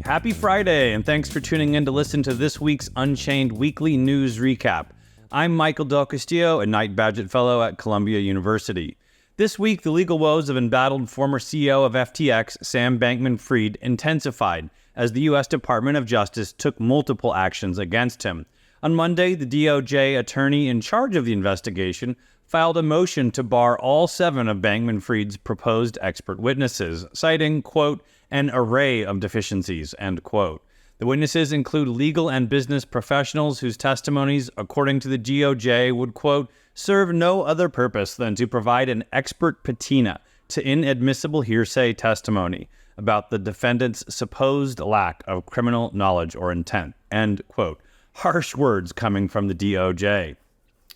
Happy Friday, and thanks for tuning in to listen to this week's Unchained Weekly News Recap. I'm Michael Del Castillo, a Knight Badgett Fellow at Columbia University. This week, the legal woes of embattled former CEO of FTX, Sam Bankman-Fried, intensified as the U.S. Department of Justice took multiple actions against him. On Monday, the DOJ attorney in charge of the investigation filed a motion to bar all 7 of Bankman-Fried's proposed expert witnesses, citing, quote, an array of deficiencies, end quote. The witnesses include legal and business professionals whose testimonies, according to the DOJ, would, quote, serve no other purpose than to provide an expert patina to inadmissible hearsay testimony about the defendant's supposed lack of criminal knowledge or intent, end quote. Harsh words coming from the DOJ.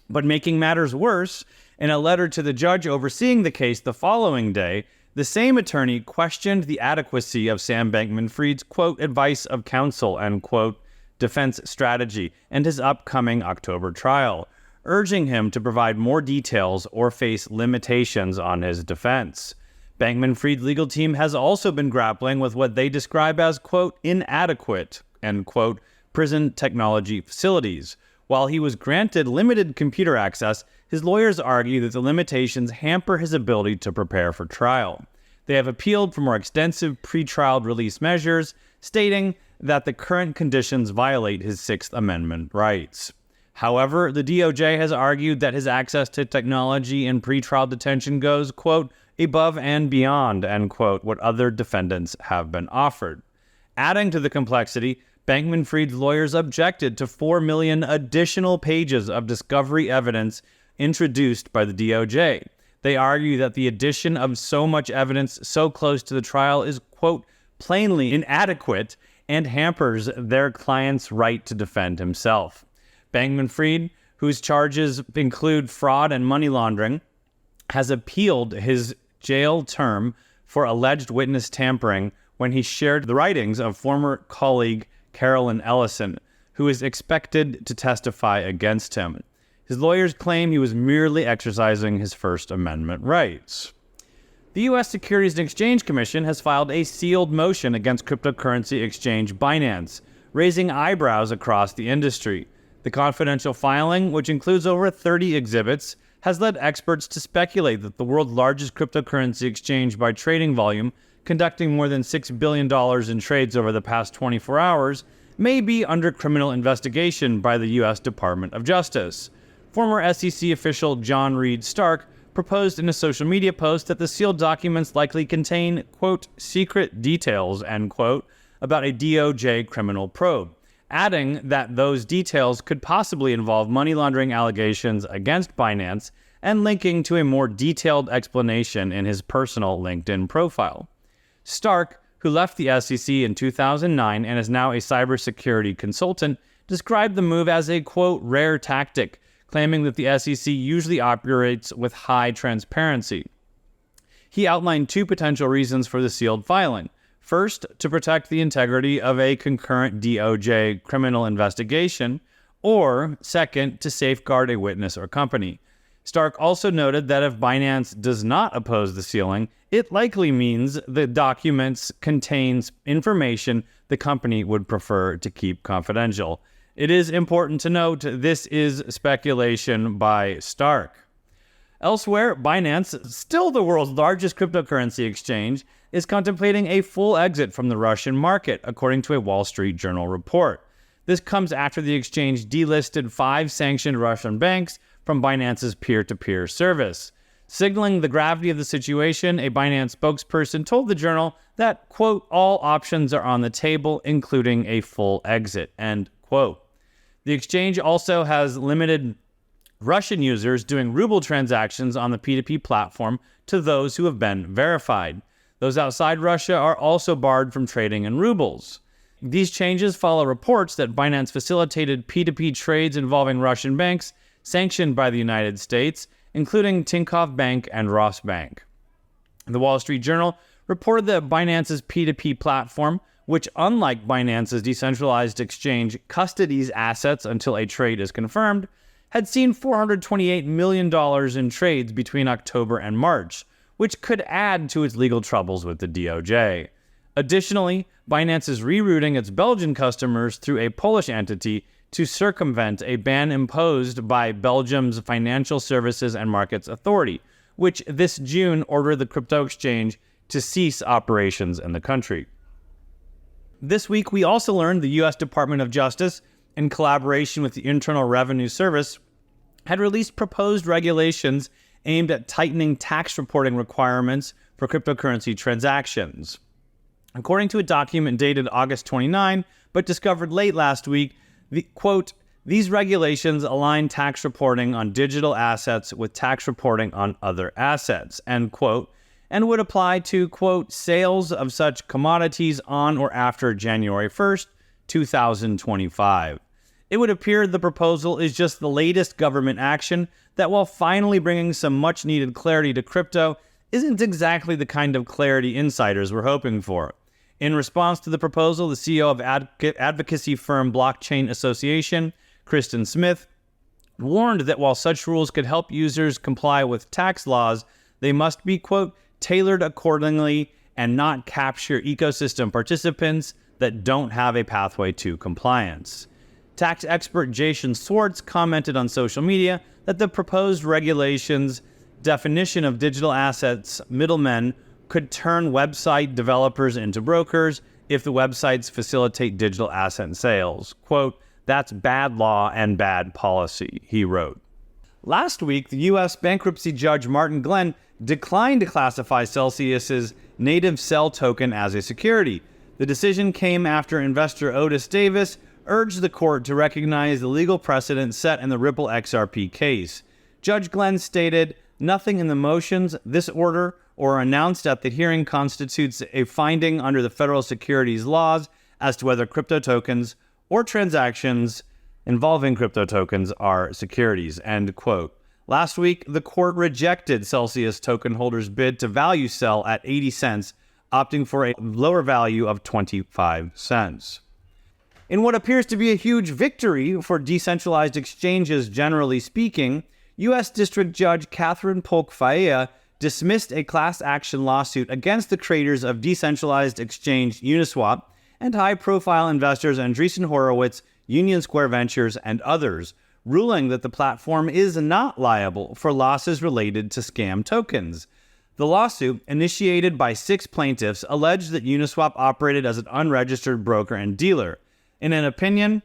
But making matters worse, in a letter to the judge overseeing the case the following day, the same attorney questioned the adequacy of Sam Bankman-Fried's, quote, advice-of-counsel, end quote, defense strategy and his upcoming October trial, urging him to provide more details or face limitations on his defense. Bankman-Fried's legal team has also been grappling with what they describe as, quote, inadequate, end quote, prison technology facilities. While he was granted limited computer access, his lawyers argue that the limitations hamper his ability to prepare for trial. They have appealed for more extensive pretrial release measures, stating that the current conditions violate his Sixth Amendment rights. However, the DOJ has argued that his access to technology in pretrial detention goes, quote, above and beyond, end quote, what other defendants have been offered. Adding to the complexity, Bankman-Fried's lawyers objected to 4 million additional pages of discovery evidence introduced by the DOJ. They argue that the addition of so much evidence so close to the trial is, quote, plainly inadequate and hampers their client's right to defend himself. Bankman-Fried, whose charges include fraud and money laundering, has appealed his jail term for alleged witness tampering when he shared the writings of former colleague Carolyn Ellison, who is expected to testify against him. His lawyers claim he was merely exercising his First Amendment rights. The U.S. Securities and Exchange Commission has filed a sealed motion against cryptocurrency exchange Binance, raising eyebrows across the industry. The confidential filing, which includes over 30 exhibits, has led experts to speculate that the world's largest cryptocurrency exchange by trading volume, conducting more than $6 billion in trades over the past 24 hours, may be under criminal investigation by the U.S. Department of Justice. Former SEC official John Reed Stark proposed in a social media post that the sealed documents likely contain, quote, secret details, end quote, about a DOJ criminal probe, adding that those details could possibly involve money laundering allegations against Binance and linking to a more detailed explanation in his personal LinkedIn profile. Stark, who left the SEC in 2009 and is now a cybersecurity consultant, described the move as a, quote, rare tactic, claiming that the SEC usually operates with high transparency. He outlined 2 potential reasons for the sealed filing. First, to protect the integrity of a concurrent DOJ criminal investigation, or second, to safeguard a witness or company. Stark also noted that if Binance does not oppose the sealing, it likely means the documents contains information the company would prefer to keep confidential. It is important to note this is speculation by Stark. Elsewhere, Binance, still the world's largest cryptocurrency exchange, is contemplating a full exit from the Russian market, according to a Wall Street Journal report. This comes after the exchange delisted 5 sanctioned Russian banks from Binance's peer-to-peer service. Signaling the gravity of the situation, a Binance spokesperson told the Journal that, quote, all options are on the table, including a full exit, end quote. The exchange also has limited Russian users doing ruble transactions on the P2P platform to those who have been verified. Those outside Russia are also barred from trading in rubles. These changes follow reports that Binance facilitated P2P trades involving Russian banks sanctioned by the United States, including Tinkoff Bank and Ross Bank. The Wall Street Journal reported that Binance's P2P platform, which unlike Binance's decentralized exchange custodies assets until a trade is confirmed, had seen $428 million in trades between October and March, which could add to its legal troubles with the DOJ. Additionally, Binance is rerouting its Belgian customers through a Polish entity to circumvent a ban imposed by Belgium's Financial Services and Markets Authority, which this June ordered the crypto exchange to cease operations in the country. This week, we also learned the U.S. Department of Justice, in collaboration with the Internal Revenue Service, had released proposed regulations aimed at tightening tax reporting requirements for cryptocurrency transactions. According to a document dated August 29, but discovered late last week, these regulations align tax reporting on digital assets with tax reporting on other assets, end quote, and would apply to, quote, sales of such commodities on or after January 1st, 2025. It would appear the proposal is just the latest government action that, while finally bringing some much-needed clarity to crypto, isn't exactly the kind of clarity insiders were hoping for. In response to the proposal, the CEO of advocacy firm Blockchain Association, Kristen Smith, warned that while such rules could help users comply with tax laws, they must be, quote, tailored accordingly and not capture ecosystem participants that don't have a pathway to compliance. Tax expert Jason Swartz commented on social media that the proposed regulations' definition of digital assets middlemen could turn website developers into brokers if the websites facilitate digital asset sales. Quote, that's bad law and bad policy, he wrote. Last week, the U.S. bankruptcy judge Martin Glenn declined to classify Celsius's native cell token as a security. The decision came after investor Otis Davis urged the court to recognize the legal precedent set in the Ripple XRP case. Judge Glenn stated, nothing in the motions, this order, or announced at the hearing constitutes a finding under the federal securities laws as to whether crypto tokens or transactions involving crypto tokens are securities, end quote. Last week, the court rejected Celsius token holders' bid to value Cell at 80 cents, opting for a lower value of 25 cents. In what appears to be a huge victory for decentralized exchanges generally speaking, U.S. District Judge Catherine Polk-Failla dismissed a class action lawsuit against the creators of decentralized exchange Uniswap and high-profile investors Andreessen Horowitz, Union Square Ventures, and others, ruling that the platform is not liable for losses related to scam tokens. The lawsuit, initiated by 6 plaintiffs, alleged that Uniswap operated as an unregistered broker and dealer. In an opinion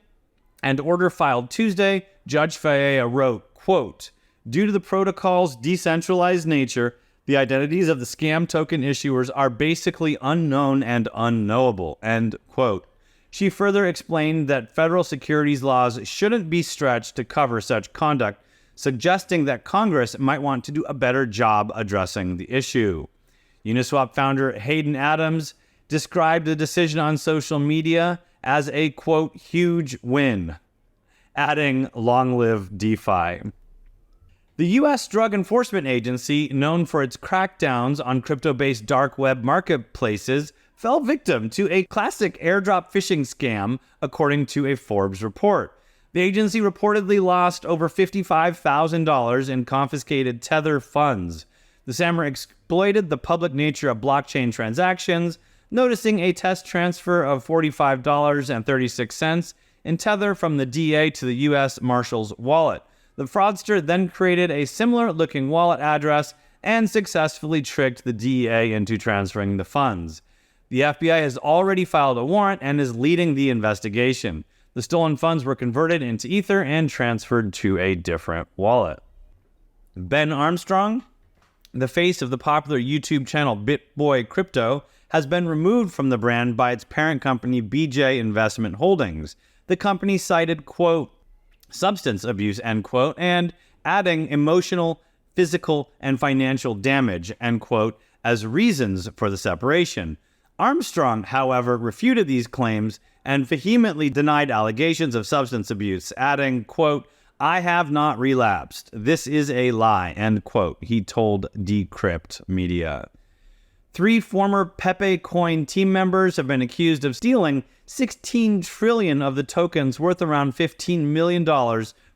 and order filed Tuesday, Judge Failla wrote, quote, due to the protocol's decentralized nature, the identities of the scam token issuers are basically unknown and unknowable, end quote. She further explained that federal securities laws shouldn't be stretched to cover such conduct, suggesting that Congress might want to do a better job addressing the issue. Uniswap founder Hayden Adams described the decision on social media as a, quote, huge win, adding, long live DeFi. The U.S. Drug Enforcement Agency, known for its crackdowns on crypto-based dark web marketplaces, fell victim to a classic airdrop phishing scam, according to a Forbes report. The agency reportedly lost over $55,000 in confiscated Tether funds. The scammer exploited the public nature of blockchain transactions, noticing a test transfer of $45.36 in Tether from the DA to the U.S. Marshal's wallet. The fraudster then created a similar-looking wallet address and successfully tricked the DEA into transferring the funds. The FBI has already filed a warrant and is leading the investigation. The stolen funds were converted into Ether and transferred to a different wallet. Ben Armstrong, the face of the popular YouTube channel BitBoy Crypto, has been removed from the brand by its parent company BJ Investment Holdings. The company cited, quote, substance abuse, end quote, and adding emotional, physical, and financial damage, end quote, as reasons for the separation. Armstrong, however, refuted these claims and vehemently denied allegations of substance abuse, adding, quote, I have not relapsed. This is a lie, end quote, he told Decrypt Media. 3 former Pepe Coin team members have been accused of stealing 16 trillion of the tokens worth around $15 million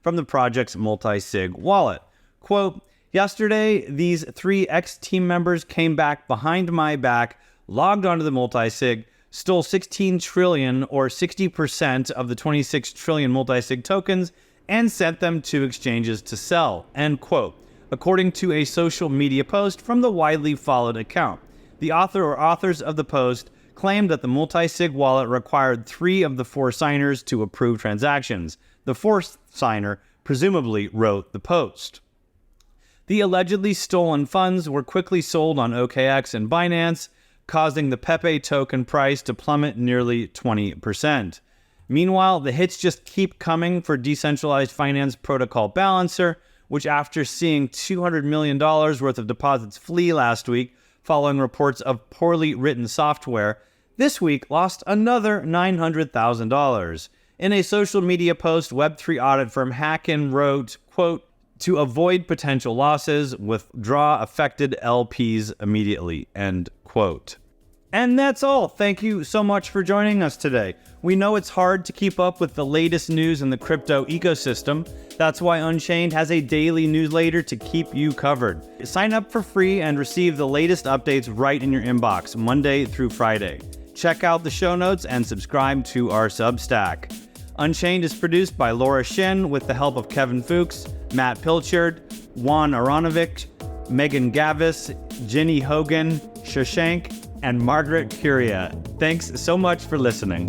from the project's multi-sig wallet. Quote, yesterday, these 3 ex-team members came back behind my back, logged onto the multisig, stole 16 trillion or 60% of the 26 trillion multisig tokens and sent them to exchanges to sell, end quote, according to a social media post from the widely followed account. The author or authors of the post claimed that the multisig wallet required 3 of the 4 signers to approve transactions. The 4th signer presumably wrote the post. The allegedly stolen funds were quickly sold on OKX and Binance, causing the Pepe token price to plummet nearly 20%. Meanwhile, the hits just keep coming for decentralized finance protocol Balancer, which after seeing $200 million worth of deposits flee last week following reports of poorly written software, this week lost another $900,000. In a social media post, Web3 audit firm Hackin wrote, quote, "To avoid potential losses, withdraw affected LPs immediately," end quote. And that's all. Thank you so much for joining us today. We know it's hard to keep up with the latest news in the crypto ecosystem. That's why Unchained has a daily newsletter to keep you covered. Sign up for free and receive the latest updates right in your inbox, Monday through Friday. Check out the show notes and subscribe to our Substack. Unchained is produced by Laura Shin with the help of Kevin Fuchs, Matt Pilchard, Juan Aronovic, Megan Gavis, Jenny Hogan, Shashank, and Margaret Curia. Thanks so much for listening.